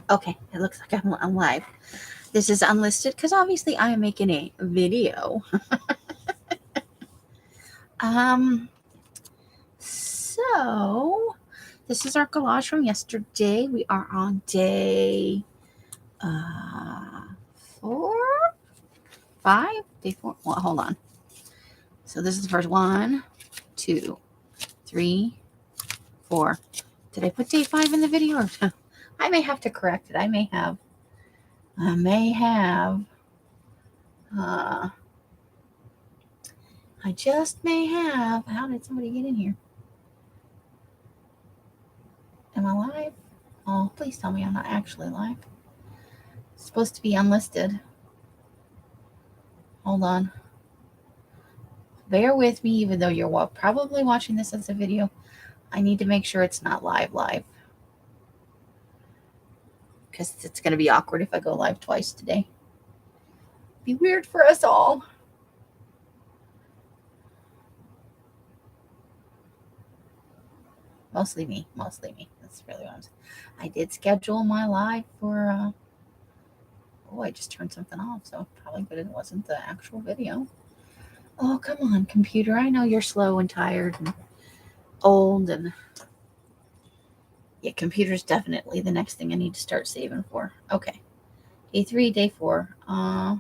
Okay, it looks like I'm live. This is unlisted because obviously I am making a video. So this is our collage from yesterday. We are on day 4, 5, day 4. Well, hold on. So this is the first 1, 2, 3, 4. Did I put day 5 in the video? Or I may have to correct it. I just may have. How did somebody get in here? Am I live? Oh, please tell me I'm not actually live. It's supposed to be unlisted. Hold on. Bear with me, even though you're probably watching this as a video. I need to make sure it's not live. Because it's going to be awkward if I go live twice today. Be weird for us all. Mostly me. That's really what I'm saying. I did schedule my live for... I just turned something off, so probably good it wasn't the actual video. Oh, come on, computer. I know you're slow and tired and old, and yeah, computer's definitely the next thing I need to start saving for. Okay. Day 3, day 4. If I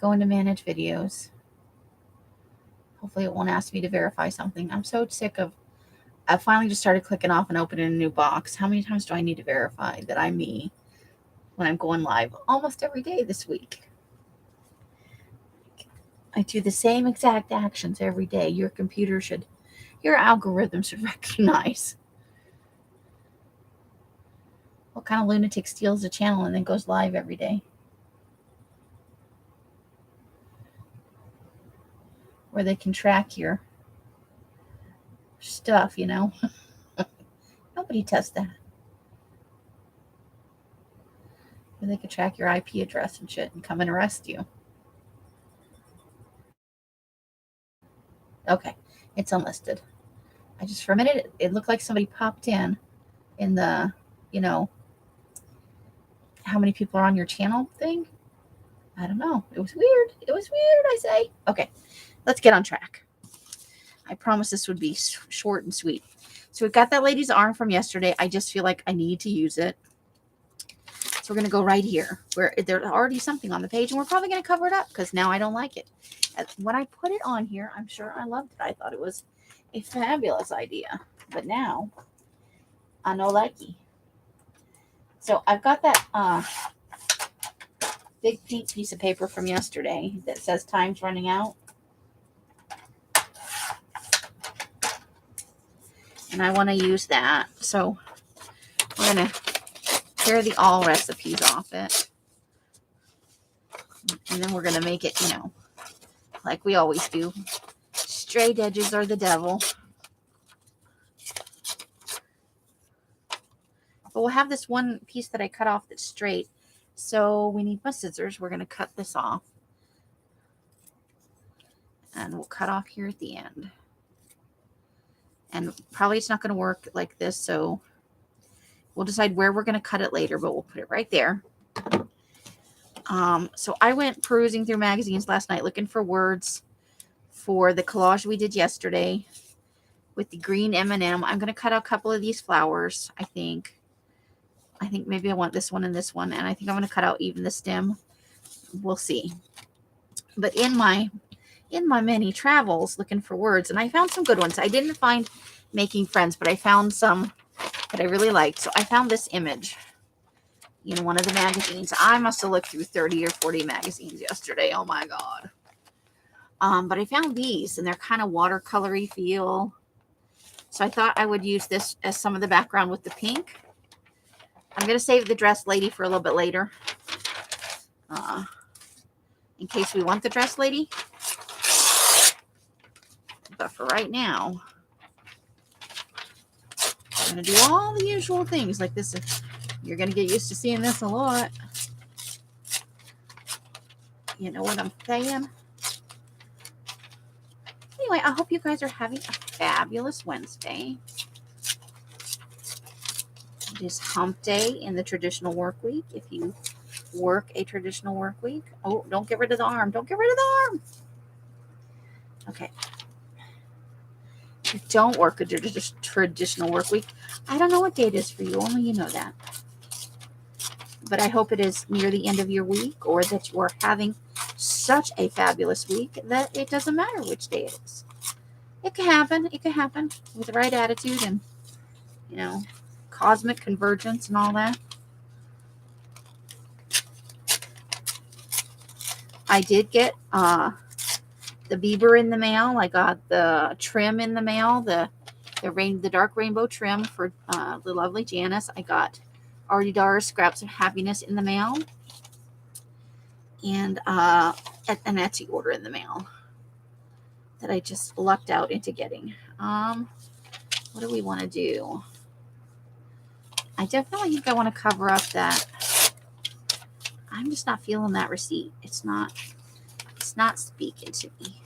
go into manage videos, hopefully it won't ask me to verify something. I'm so sick of... I finally just started clicking off and opening a new box. How many times do I need to verify that I'm me when I'm going live? Almost every day this week. I do the same exact actions every day. Your algorithm should recognize. What kind of lunatic steals a channel and then goes live every day? Where they can track your stuff, you know? Nobody tests that. Where they can track your IP address and shit and come and arrest you. Okay, it's unlisted. I just, for a minute, it looked like somebody popped in the, how many people are on your channel thing. I don't know. It was weird, I say. Okay, let's get on track. I promise this would be short and sweet. So we've got that lady's arm from yesterday. I just feel like I need to use it. So we're going to go right here where there's already something on the page, and we're probably going to cover it up because now I don't like it. When I put it on here, I'm sure I loved it. I thought it was a fabulous idea, but now I no likey. So I've got that big pink piece of paper from yesterday that says time's running out. And I want to use that. So we're going to tear the all recipes off it. And then we're going to make it, like we always do. Straight edges are the devil. But we'll have this one piece that I cut off that's straight. So we need my scissors. We're going to cut this off. And we'll cut off here at the end. And probably it's not going to work like this, so we'll decide where we're going to cut it later, but we'll put it right there. So I went perusing through magazines last night looking for words for the collage we did yesterday with the green M&M. I'm going to cut out a couple of these flowers, I think maybe I want this one, and I think I'm going to cut out even the stem. We'll see. But in my many travels looking for words, and I found some good ones. I didn't find making friends, but I found some that I really liked. So I found this image in one of the magazines. I must have looked through 30 or 40 magazines yesterday. Oh my God. But I found these, and they're kind of watercolory feel. So I thought I would use this as some of the background with the pink. I'm going to save the dress lady for a little bit later. In case we want the dress lady. But for right now, I'm going to do all the usual things like this. You're going to get used to seeing this a lot. You know what I'm saying? Anyway, I hope you guys are having a fabulous Wednesday. It is hump day in the traditional work week. If you work a traditional work week. Oh, don't get rid of the arm. Don't get rid of the arm. Okay. If you don't work a traditional work week, I don't know what day it is for you. Only you know that. But I hope it is near the end of your week, or that you are having such a fabulous week that it doesn't matter which day it is. It can happen. It can happen with the right attitude and, cosmic convergence and all that. I did get the Bieber in the mail. I got the trim in the mail, the dark rainbow trim for the lovely Janice. I got Artie Dar's Scraps of Happiness in the mail, and an Etsy order in the mail that I just lucked out into getting. What do we want to do? I definitely think I want to cover up that. I'm just not feeling that receipt. It's not speaking to me.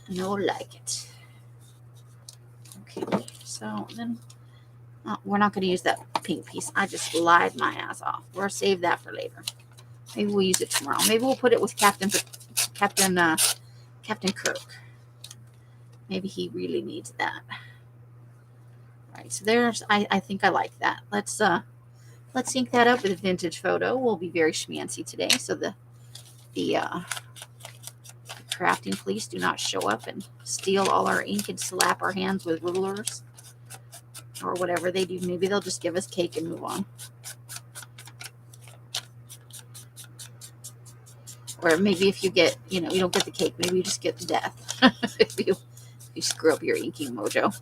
No like it. Okay, so then we're not going to use that pink piece. I just lied my ass off. We'll save that for later. Maybe we'll use it tomorrow. Maybe we'll put it with Captain Kirk. Maybe he really needs that. All right, so there's. I think I like that. Let's sync that up with a vintage photo. We'll be very schmancy today, so the crafting police do not show up and steal all our ink and slap our hands with rulers or whatever they do. Maybe they'll just give us cake and move on. Or maybe if you get, you don't get the cake, maybe you just get the death if you screw up your inking mojo.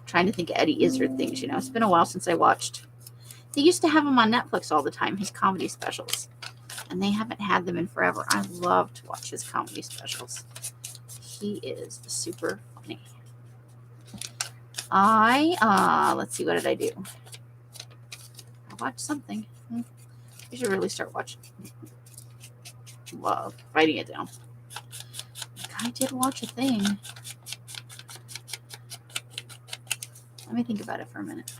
Trying to think of Eddie Izzard things, It's been a while since I watched. They used to have him on Netflix all the time, his comedy specials. And they haven't had them in forever. I love to watch his comedy specials. He is super funny. Let's see, what did I do? I watched something. I should really start watching. Love writing it down. I did watch a thing. Let me think about it for a minute.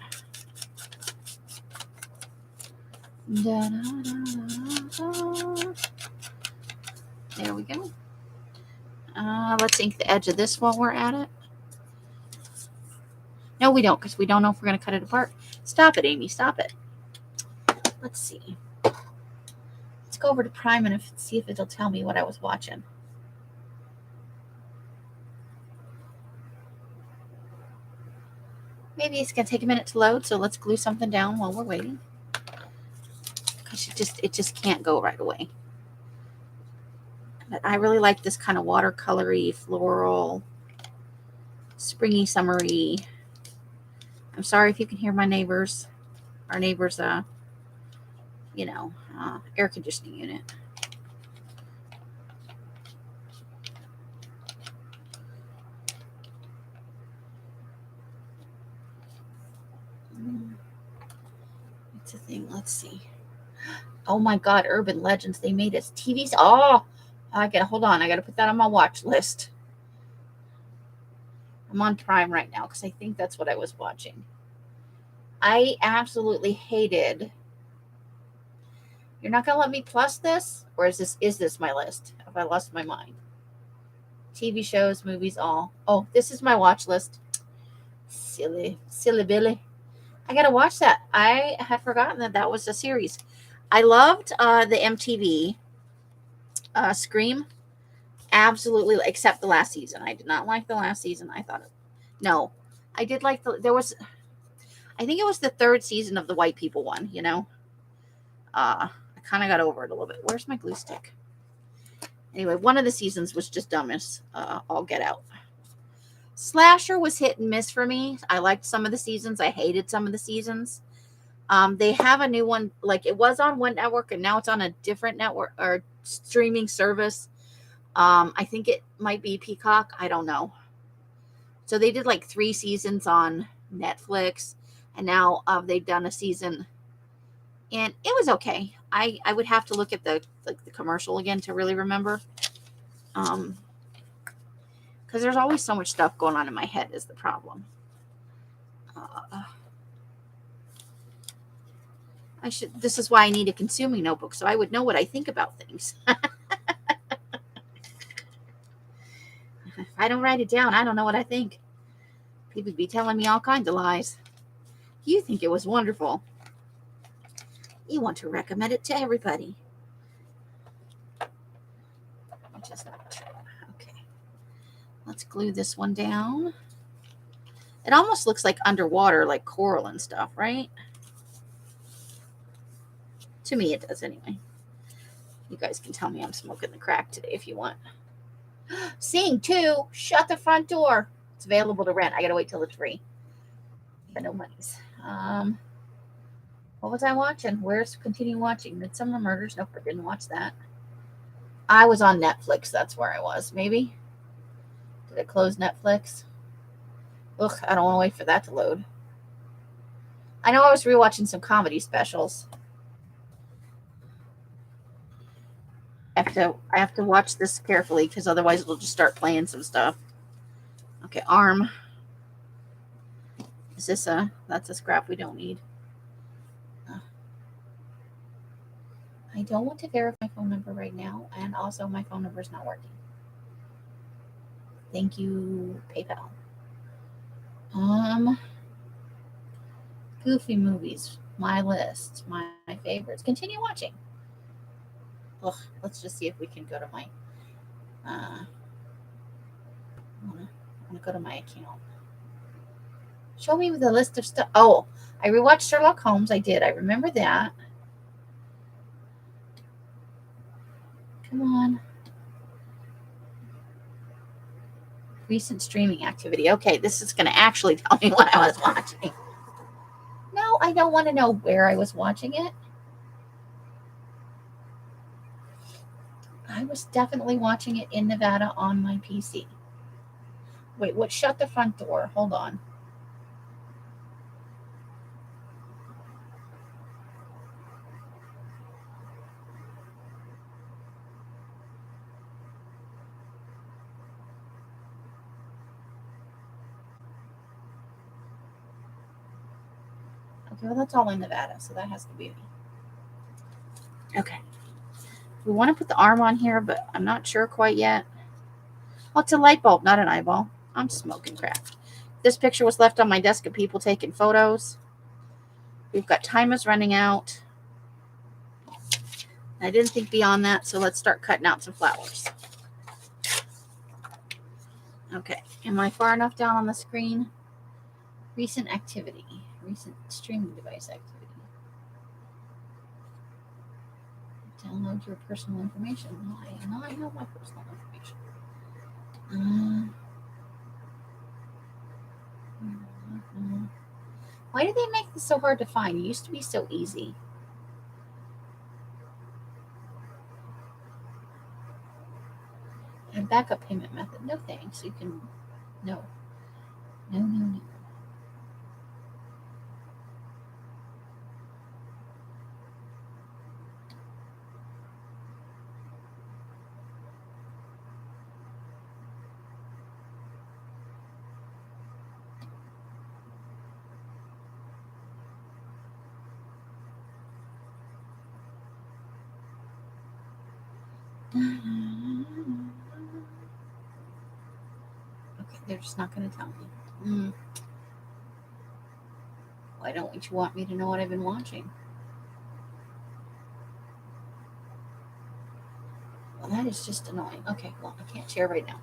There we go. Let's ink the edge of this while we're at it. No, we don't, because we don't know if we're going to cut it apart. Stop it, Amy. Stop it. Let's see. Let's go over to Prime and see if it'll tell me what I was watching. Maybe it's going to take a minute to load, so let's glue something down while we're waiting. Because it just can't go right away. But I really like this kind of watercolory, floral, springy, summery. I'm sorry if you can hear my neighbors. Our neighbors, air conditioning unit. It's a thing. Let's see. Oh my God, Urban Legends. They made us TVs. Oh, hold on. I got to put that on my watch list. I'm on Prime right now because I think that's what I was watching. I absolutely hated. You're not going to let me plus this? Or is this my list? Have I lost my mind? TV shows, movies, all. Oh, this is my watch list. Silly Billy. I got to watch that. I had forgotten that was a series. I loved the MTV Scream. Absolutely, except the last season. I did not like the last season. I did like I think it was the third season of the white people one, I kind of got over it a little bit. Where's my glue stick? Anyway, one of the seasons was just dumb as all get out. Slasher was hit and miss for me. I liked some of the seasons. I hated some of the seasons. They have a new one, like it was on one network and now it's on a different network or streaming service. I think it might be Peacock. I don't know. So they did like 3 seasons on Netflix, and now they've done a season, and it was okay. I would have to look at the commercial again to really remember. Because there's always so much stuff going on in my head is the problem. This is why I need a consuming notebook, so I would know what I think about things. If I don't write it down, I don't know what I think. People be telling me all kinds of lies. You think it was wonderful. You want to recommend it to everybody. Which is not true. Okay. Let's glue this one down. It almost looks like underwater, like coral and stuff, right? To me, it does anyway. You guys can tell me I'm smoking the crack today if you want. Seeing 2, shut the front door. It's available to rent. I gotta wait till it's free. But no monies. What was I watching? Where's continue watching? Midsummer Murders? Nope, I didn't watch that. I was on Netflix. That's where I was. Maybe. Did I close Netflix? Ugh, I don't want to wait for that to load. I know I was rewatching some comedy specials. I have to watch this carefully because otherwise it'll just start playing some stuff. Okay, arm. Is this that's a scrap we don't need. I don't want to verify my phone number right now, and also my phone number is not working. Thank you, PayPal. Goofy movies, my list, my favorites. Continue watching. Ugh, let's just see if we can go to my. I want to go to my account. Show me the list of stuff. Oh, I rewatched Sherlock Holmes. I did. I remember that. Come on. Recent streaming activity. Okay, this is going to actually tell me what I was watching. No, I don't want to know where I was watching it. I was definitely watching it in Nevada on my PC. Wait, what? Shut the front door. Hold on. Okay, well, that's all in Nevada, so that has to be me. Okay. We want to put the arm on here, but I'm not sure quite yet. Oh, it's a light bulb, not an eyeball. I'm smoking crack. This picture was left on my desk of people taking photos. We've got timers running out. I didn't think beyond that, so let's start cutting out some flowers. Okay, am I far enough down on the screen? Recent activity. Recent streaming device activity. Download your personal information. No, I know my personal information. Why do they make this so hard to find? It used to be so easy. And backup payment method. No thanks. You can. No. No. Okay, they're just not going to tell me. Why don't you want me to know what I've been watching? Well, that is just annoying. Okay, well, I can't share right now.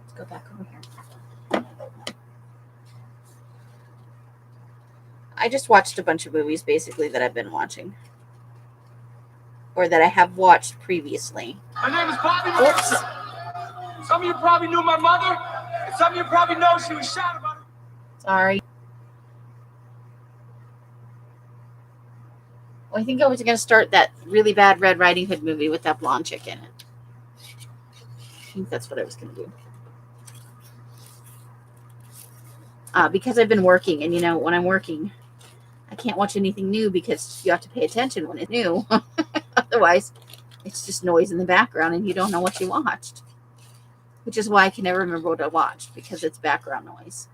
Let's go back over here. I just watched a bunch of movies, basically, that I've been watching. Or that I have watched previously. My name is Bobby. Oops. Some of you probably knew my mother, and some of you probably know she was shot about it. Sorry. Well, I think I was going to start that really bad Red Riding Hood movie with that blonde chick in it. I think that's what I was going to do. Because I've been working, and when I'm working, I can't watch anything new because you have to pay attention when it's new. Otherwise, It's just noise in the background and you don't know what you watched. Which is why I can never remember what I watched, because it's background noise.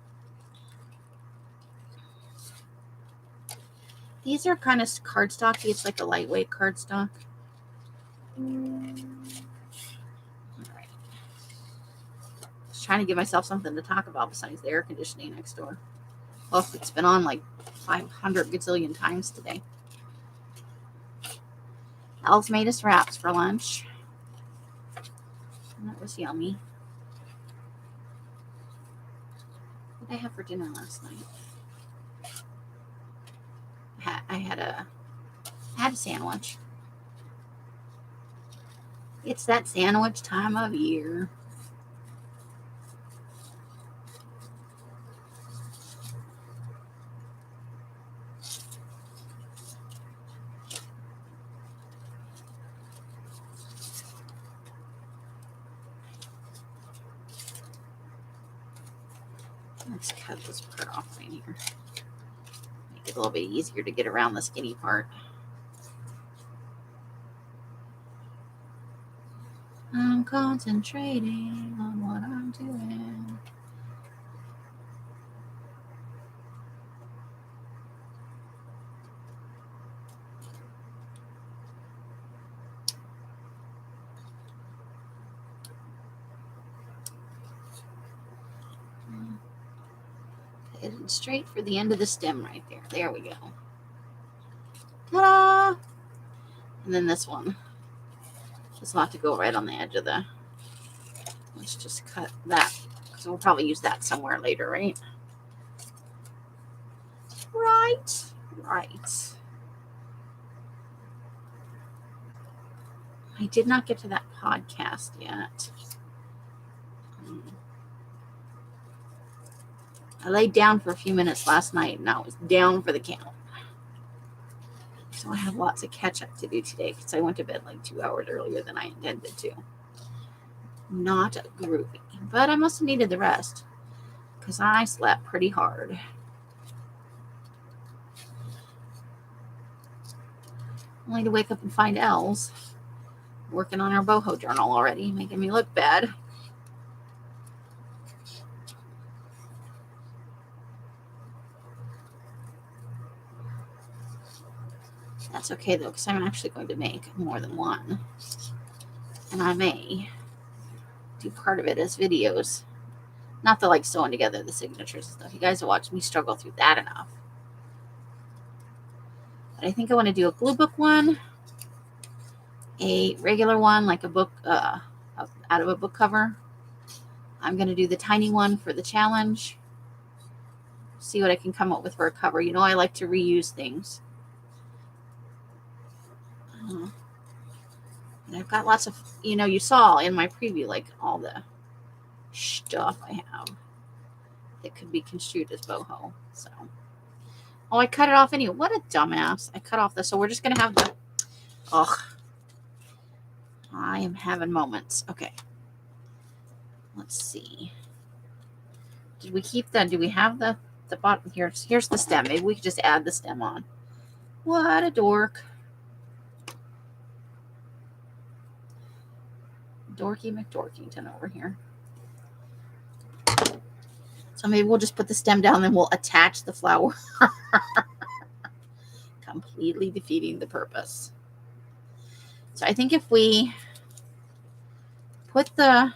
These are kind of cardstocky. It's like a lightweight cardstock. All right. Just trying to give myself something to talk about besides the air conditioning next door. Well, it's been on like 500 gazillion times today. Elle's made us wraps for lunch. And that was yummy. What did I have for dinner last night? I had a sandwich. It's that sandwich time of year. Let's cut this part off right here. Make it a little bit easier to get around the skinny part. I'm concentrating on what I'm doing. Heading straight for the end of the stem right there. There we go. Ta-da! And then this one. This will have to go right on the edge of the... Let's just cut that, because we'll probably use that somewhere later, right? Right. I did not get to that podcast yet. I laid down for a few minutes last night, and I was down for the count. So I have lots of catch-up to do today, because I went to bed like 2 hours earlier than I intended to. Not groovy. But I must have needed the rest, because I slept pretty hard. Only to wake up and find Elle's working on our boho journal already, making me look bad. That's okay, though, because I'm actually going to make more than one. And I may do part of it as videos. Not the, like, sewing together the signatures and stuff. You guys have watched me struggle through that enough. But I think I want to do a glue book one. A regular one, like a book, out of a book cover. I'm going to do the tiny one for the challenge. See what I can come up with for a cover. You know, I like to reuse things. And I've got lots of, you know, you saw in my preview, like, all the stuff I have that could be construed as boho. So, oh, I cut it off anyway. What a dumbass. I cut off this. So we're just going to have the, I am having moments. Okay. Let's see. Did we keep that? Do we have the bottom? Here's the stem. Maybe we could just add the stem on. What a dork. Dorky McDorkington over here. So maybe we'll just put the stem down, then we'll attach the flower. Completely defeating the purpose. So I think if we put the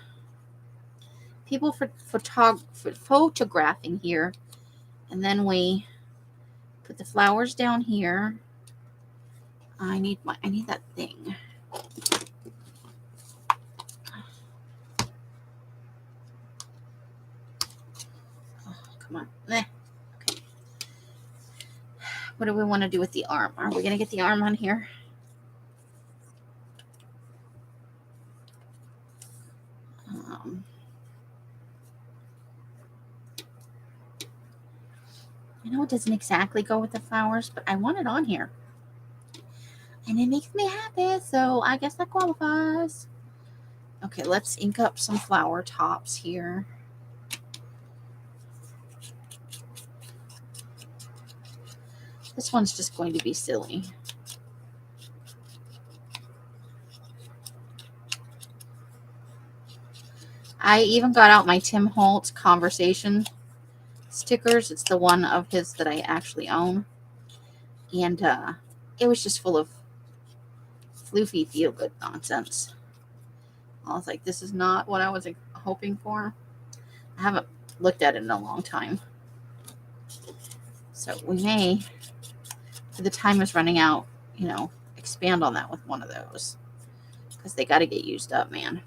people for photographing here, and then we put the flowers down here. I need that thing. Come on. Okay. What do we want to do with the arm? Are we going to get the arm on here? I know it doesn't exactly go with the flowers, but I want it on here. And it makes me happy, so I guess that qualifies. Okay, let's ink up some flower tops here. This one's just going to be silly. I even got out my Tim Holtz conversation stickers. It's the one of his that I actually own. And it was just full of floofy feel-good nonsense. I was like, this is not what I was hoping for. I haven't looked at it in a long time. So we may, for the time is running out, expand on that with one of those. Because they got to get used up, man.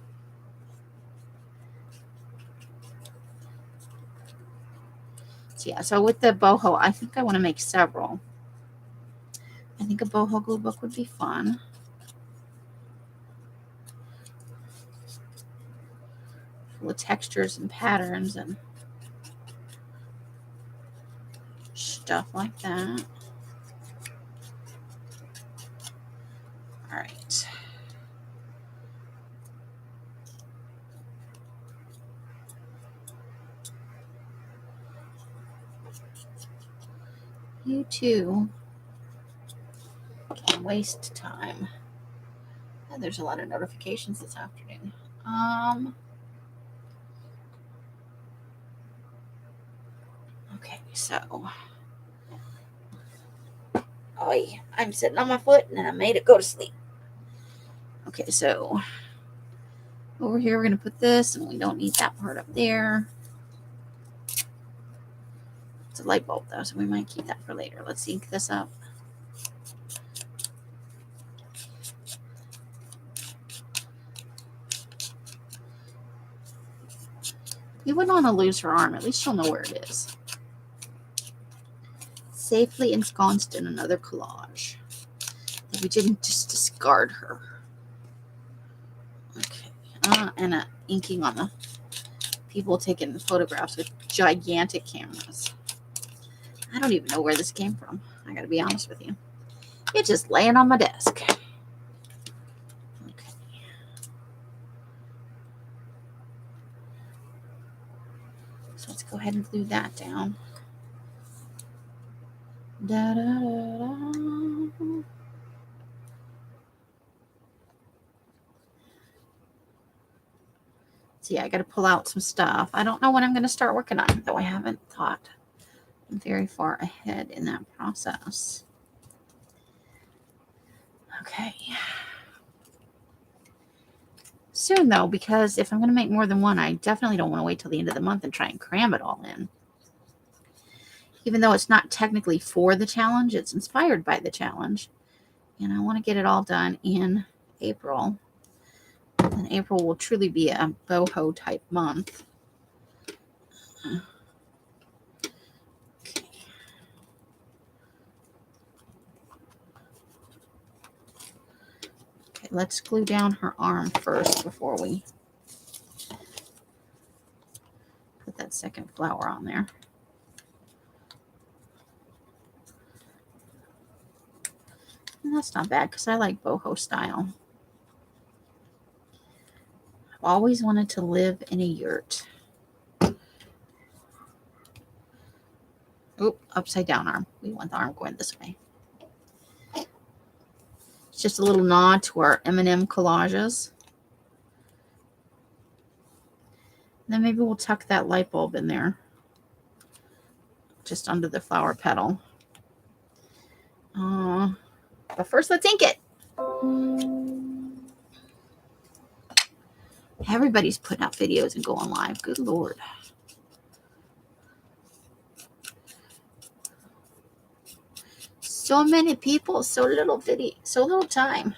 So yeah, so with the boho, I think I want to make several. I think a boho glue book would be fun. Full of textures and patterns and stuff like that. All right. You too can waste time. And there's a lot of notifications this afternoon. Okay, so I'm sitting on my foot and I made it go to sleep. Okay, so over here we're going to put this, and we don't need that part up there. It's a light bulb though, so we might keep that for later. Let's ink this up. You wouldn't want to lose her arm. At least she'll know where it is. Safely ensconced in another collage. If we didn't just discard her. Okay. And inking on the people taking photographs with gigantic cameras. I don't even know where this came from. I gotta be honest with you. It's just laying on my desk. Okay. So let's go ahead and glue that down. Da, da, da, da. So yeah, I got to pull out some stuff. I don't know when I'm going to start working on it, though I haven't thought. I'm very far ahead in that process. Okay. Soon, though, because if I'm going to make more than one, I definitely don't want to wait till the end of the month and try and cram it all in. Even though it's not technically for the challenge, it's inspired by the challenge. And I want to get it all done in April. And April will truly be a boho type month. Okay, let's glue down her arm first before we put that second flower on there. And that's not bad because I like boho style. I've always wanted to live in a yurt. Oop, upside down arm. We want the arm going this way. It's just a little nod to our M&M collages. And then maybe we'll tuck that light bulb in there. Just under the flower petal. But first, let's ink it. Everybody's putting out videos and going live. Good Lord. So many people, so little video, so little time.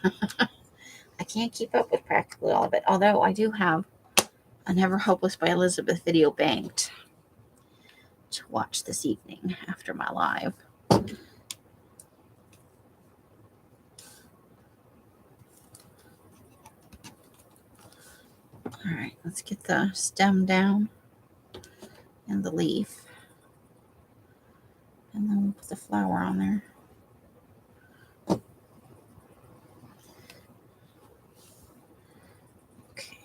I can't keep up with practically all of it. Although I do have a Never Hopeless by Elizabeth video banked to watch this evening after my live. All right, let's get the stem down and the leaf. And then we'll put the flower on there. Okay.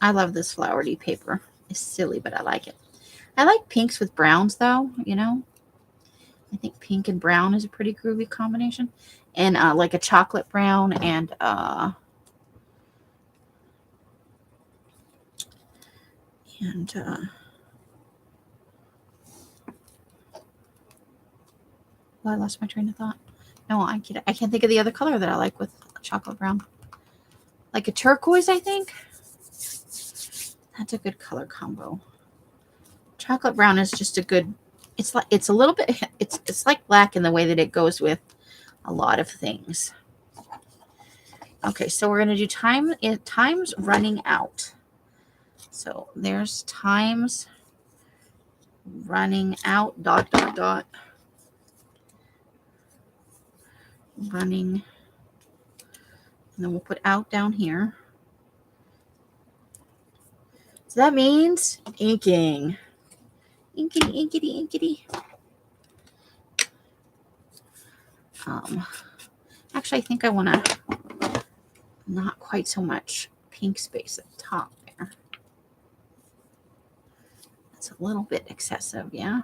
I love this flowery paper. It's silly, but I like it. I like pinks with browns, though, you know. I think pink and brown is a pretty groovy combination. And like a chocolate brown and well, I lost my train of thought. No, I can't think of the other color that I like with chocolate brown. Like a turquoise, I think. That's a good color combo. Chocolate brown is just a good. It's a little bit. It's like black in the way that it goes with a lot of things. Okay, so we're gonna do times running out. So there's times running out. ... Running, and then we'll put out down here. So that means inking. Inkity. Actually, I think I want to not quite so much pink space at the top there. That's a little bit excessive, yeah.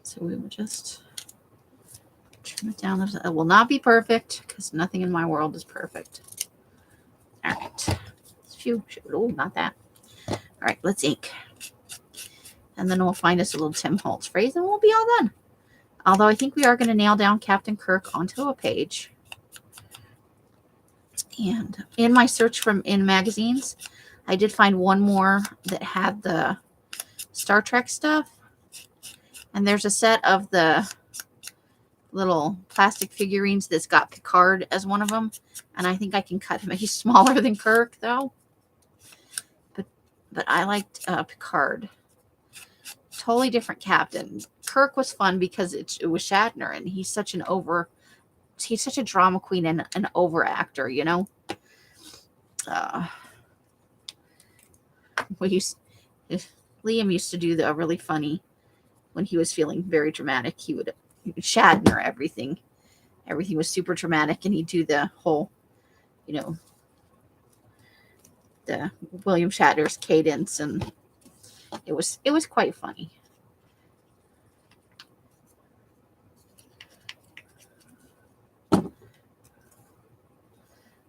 So we will just trim it down. It will not be perfect because nothing in my world is perfect. All right. Phew. Oh, not that. All right, let's ink. And then we'll find us a little Tim Holtz phrase and we'll be all done. Although I think we are going to nail down Captain Kirk onto a page. And in my search in magazines, I did find one more that had the Star Trek stuff. And there's a set of the little plastic figurines that's got Picard as one of them. And I think I can cut him. He's smaller than Kirk, though. But I liked Picard. Totally different captain. Kirk was fun because it was Shatner, and he's such a drama queen and an over actor, you know. Liam used to do the really funny when he was feeling very dramatic. He would Shatner everything. Everything was super dramatic, and he'd do the whole, you know, the William Shatner's cadence, and it was quite funny.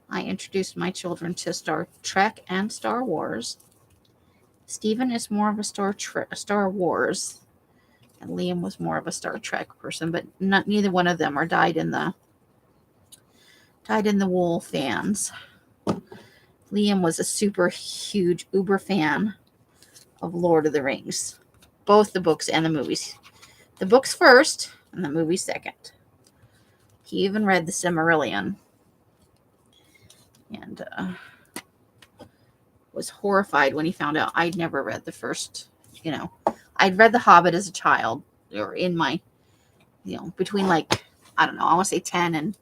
I introduced my children to Star Trek and Star Wars. Stephen is more of a Star Wars, and Liam was more of a Star Trek person, but neither one of them are dyed in the wool fans. Liam was a super huge uber fan of Lord of the Rings, both the books and the movies. The books first and the movies second. He even read the Silmarillion and was horrified when he found out I'd never read the first, you know. I'd read The Hobbit as a child, or in my, you know, between like, I don't know, I want to say 10 and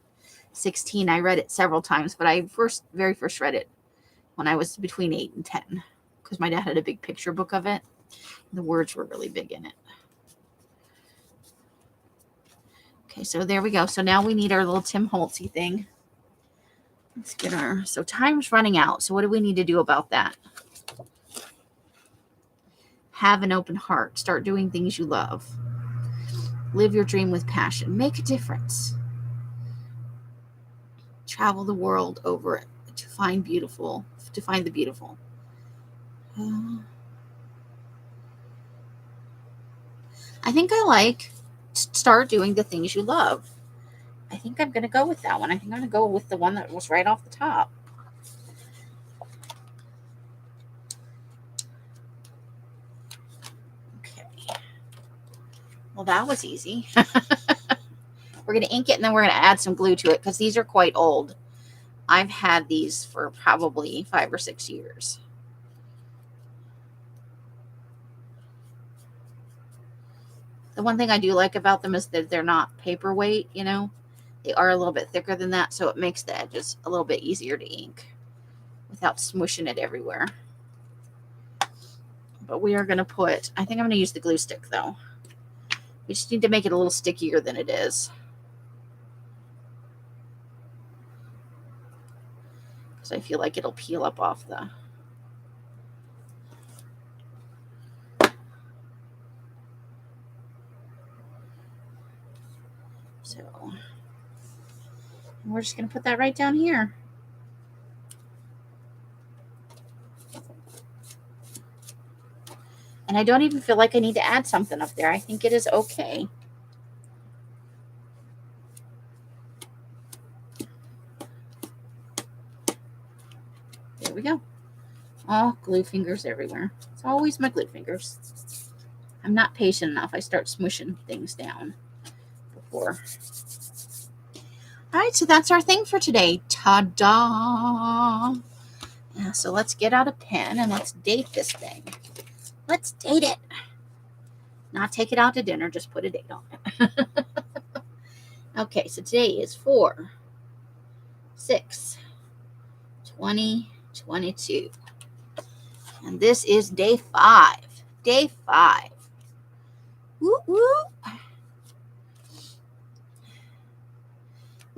16. I read it several times, but I very first read it when I was between 8 and 10 because my dad had a big picture book of it. The words were really big in it. Okay, so there we go. So now we need our little Tim Holtzy thing. Let's get so time's running out. So what do we need to do about that? Have an open heart. Start doing things you love. Live your dream with passion. Make a difference. Travel the world over to find the beautiful. I think I like start doing the things you love. I think I'm going to go with that one. I think I'm going to go with the one that was right off the top. Okay. Well, that was easy. We're going to ink it, and then we're going to add some glue to it because these are quite old. I've had these for probably 5 or 6 years. The one thing I do like about them is that they're not paperweight, you know. They are a little bit thicker than that, so it makes the edges a little bit easier to ink without smushing it everywhere. But we are going to I think I'm going to use the glue stick, though. We just need to make it a little stickier than it is. Because I feel like it'll peel up off the... So we're just going to put that right down here. And I don't even feel like I need to add something up there. I think it is okay. There we go. Oh, glue fingers everywhere. It's always my glue fingers. I'm not patient enough. I start smushing things down before. All right, so that's our thing for today. Ta-da! Yeah, so let's get out a pen and let's date this thing. Let's date it. Not take it out to dinner, just put a date on it. Okay, so today is 4/6/2022. And this is day 5. Day 5. Woo woo.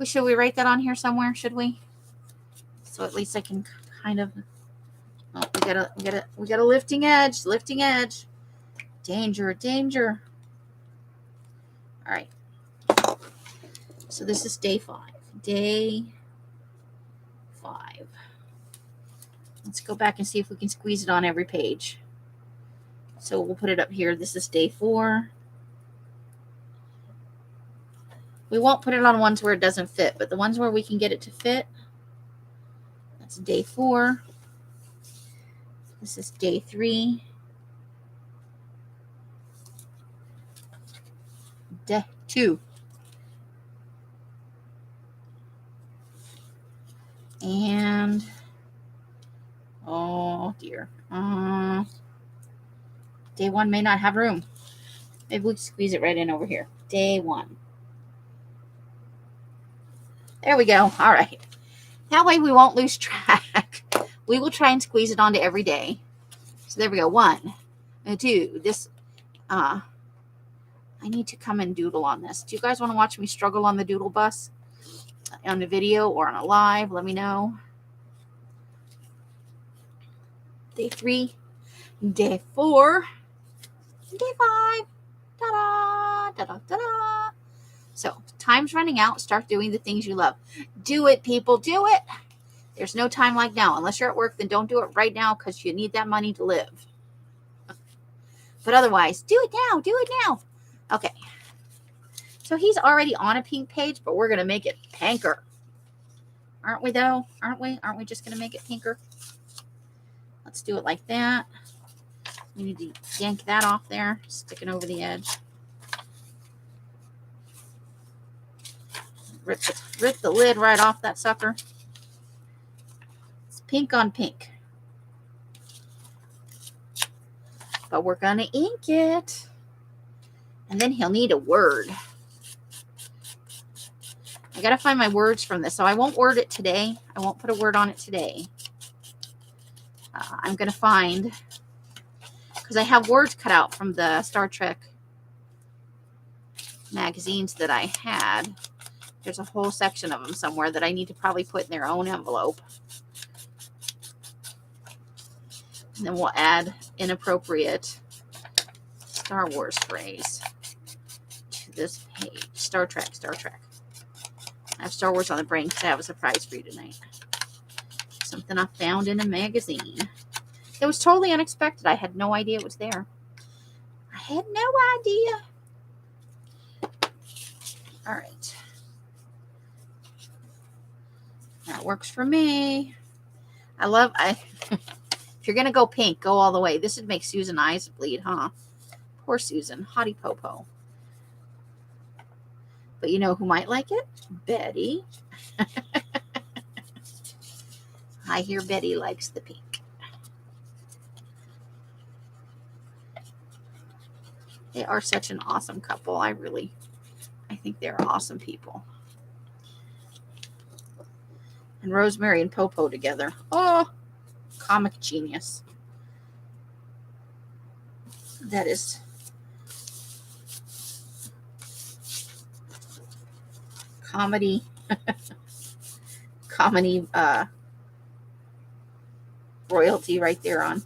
Should we write that on here somewhere? Should we? So at least I can kind of. Oh, we got a lifting edge. Lifting edge. Danger, danger. All right. So this is day 5. Day 5. Let's go back and see if we can squeeze it on every page. So we'll put it up here. This is day 4. We won't put it on ones where it doesn't fit, but the ones where we can get it to fit, that's day 4. This is day 3. Day 2. And, oh dear. Day 1 may not have room. Maybe we can squeeze it right in over here. Day 1. There we go. All right. That way we won't lose track. We will try and squeeze it onto every day. So there we go. 1 and 2. This, I need to come and doodle on this. Do you guys want to watch me struggle on the doodle bus? On the video or on a live? Let me know. Day 3. Day 4. Day 5. Ta-da! Ta-da! Ta-da! So, time's running out. Start doing the things you love. Do it, people. Do it. There's no time like now. Unless you're at work, then don't do it right now because you need that money to live. But otherwise, do it now. Do it now. Okay. So, he's already on a pink page, but we're going to make it pinker. Aren't we, though? Aren't we? Aren't we just going to make it pinker? Let's do it like that. We need to yank that off there. Stick it over the edge. Rip the lid right off that sucker. It's pink on pink. But we're going to ink it. And then he'll need a word. I got to find my words from this. So I won't word it today. I won't put a word on it today. I'm going to find, because I have words cut out from the Star Trek magazines that I had. There's a whole section of them somewhere that I need to probably put in their own envelope. And then we'll add inappropriate Star Wars phrase to this page. Star Trek. I have Star Wars on the brain because I have a surprise for you tonight. Something I found in a magazine. It was totally unexpected. I had no idea it was there. I had no idea. All right. That works for me. If you're going to go pink, go all the way. This would make Susan's eyes bleed, huh? Poor Susan. Hottie popo. But you know who might like it? Betty. I hear Betty likes the pink. They are such an awesome couple. I think they're awesome people. And Rosemary and Popo together. Oh, comic genius. That is comedy royalty right there on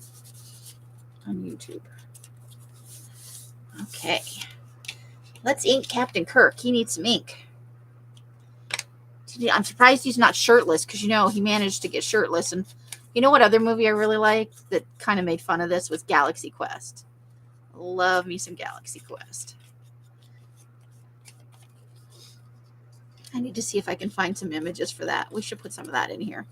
YouTube. Okay. Let's ink Captain Kirk. He needs some ink. I'm surprised he's not shirtless because, you know, he managed to get shirtless. And you know what other movie I really liked that kind of made fun of this was Galaxy Quest. Love me some Galaxy Quest. I need to see if I can find some images for that. We should put some of that in here.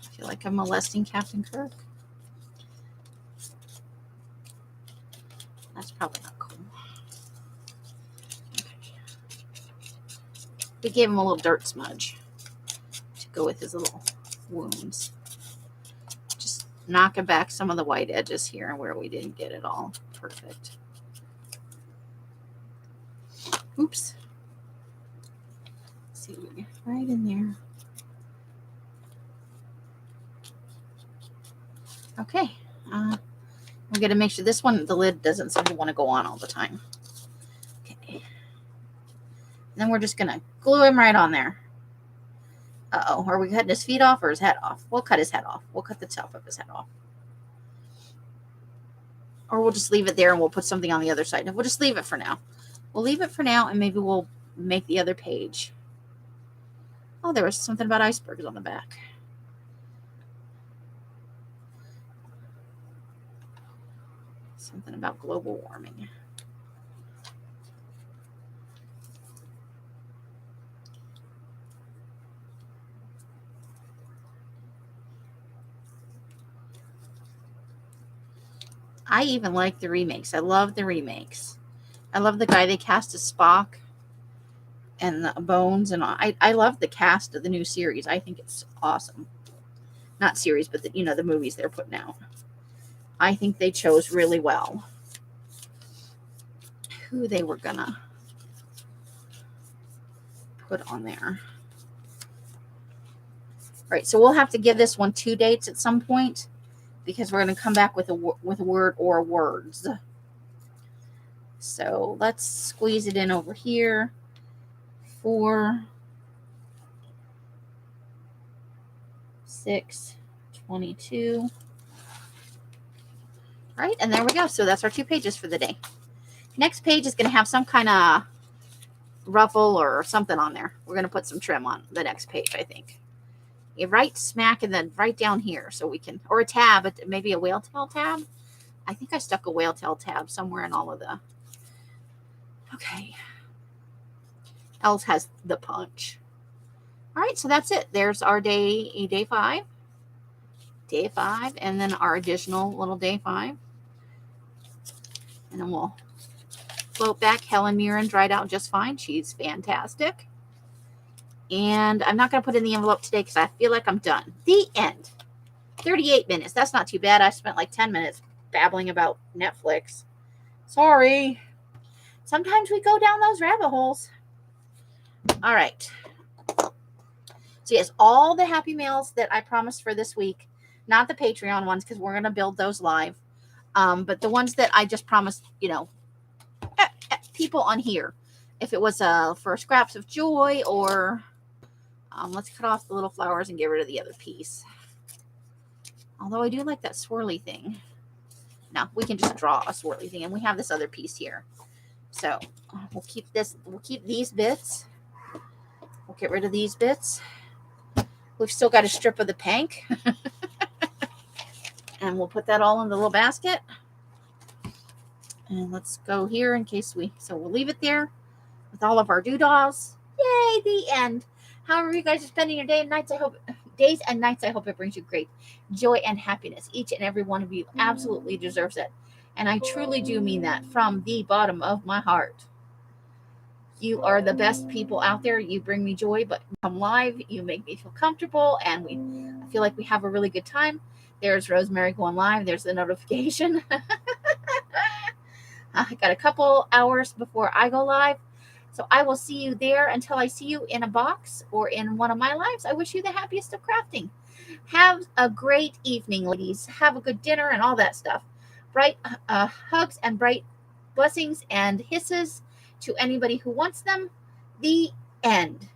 I feel like I'm molesting Captain Kirk. That's probably not cool. Okay. We gave him a little dirt smudge to go with his little wounds. Just knocking back some of the white edges here where we didn't get it all perfect. Oops. Let's see, right in there. Okay. We're going to make sure this one, the lid doesn't seem to want to go on all the time. Okay. And then we're just going to glue him right on there. Uh-oh. Are we cutting his feet off or his head off? We'll cut his head off. We'll cut the top of his head off. Or we'll just leave it there and we'll put something on the other side. We'll just leave it for now. We'll leave it for now and maybe we'll make the other page. Oh, there was something about icebergs on the back. Something about global warming. I even like the remakes. I love the remakes. I love the guy they cast as Spock and the Bones. And I love the cast of the new series. I think it's awesome. Not series, but the movies they're putting out. I think they chose really well who they were gonna put on there. All right, so we'll have to give this one 2 dates at some point because we're going to come back with a word or words. So let's squeeze it in over here. 4/6/22. All right, and there we go. So that's our 2 pages for the day. Next page is going to have some kind of ruffle or something on there. We're going to put some trim on the next page, I think. You right smack and then right down here so we can, or a tab, maybe a whale tail tab. I think I stuck a whale tail tab somewhere in all of the. Okay. Else has the punch. All right, so that's it. There's our day 5. Day 5, and then our additional little day 5. And then we'll float back. Helen Mirren dried out just fine. She's fantastic. And I'm not going to put in the envelope today because I feel like I'm done. The end. 38 minutes. That's not too bad. I spent like 10 minutes babbling about Netflix. Sorry. Sometimes we go down those rabbit holes. All right. So yes, all the happy mails that I promised for this week, not the Patreon ones because we're going to build those live. But the ones that I just promised, people on here. If it was for Scraps of Joy or let's cut off the little flowers and get rid of the other piece. Although I do like that swirly thing. No, we can just draw a swirly thing. And we have this other piece here. So we'll keep this. We'll keep these bits. We'll get rid of these bits. We've still got a strip of the pink. And we'll put that all in the little basket. And let's go here in case so we'll leave it there with all of our doodahs. Yay, the end. However you guys are spending your days and nights, I hope it brings you great joy and happiness. Each and every one of you absolutely deserves it. And I truly do mean that from the bottom of my heart. You are the best people out there. You bring me joy, but come live, you make me feel comfortable, and I feel like we have a really good time. There's Rosemary going live. There's the notification. I got a couple hours before I go live. So I will see you there until I see you in a box or in one of my lives. I wish you the happiest of crafting. Have a great evening, ladies. Have a good dinner and all that stuff. Bright hugs and bright blessings and hisses to anybody who wants them. The end.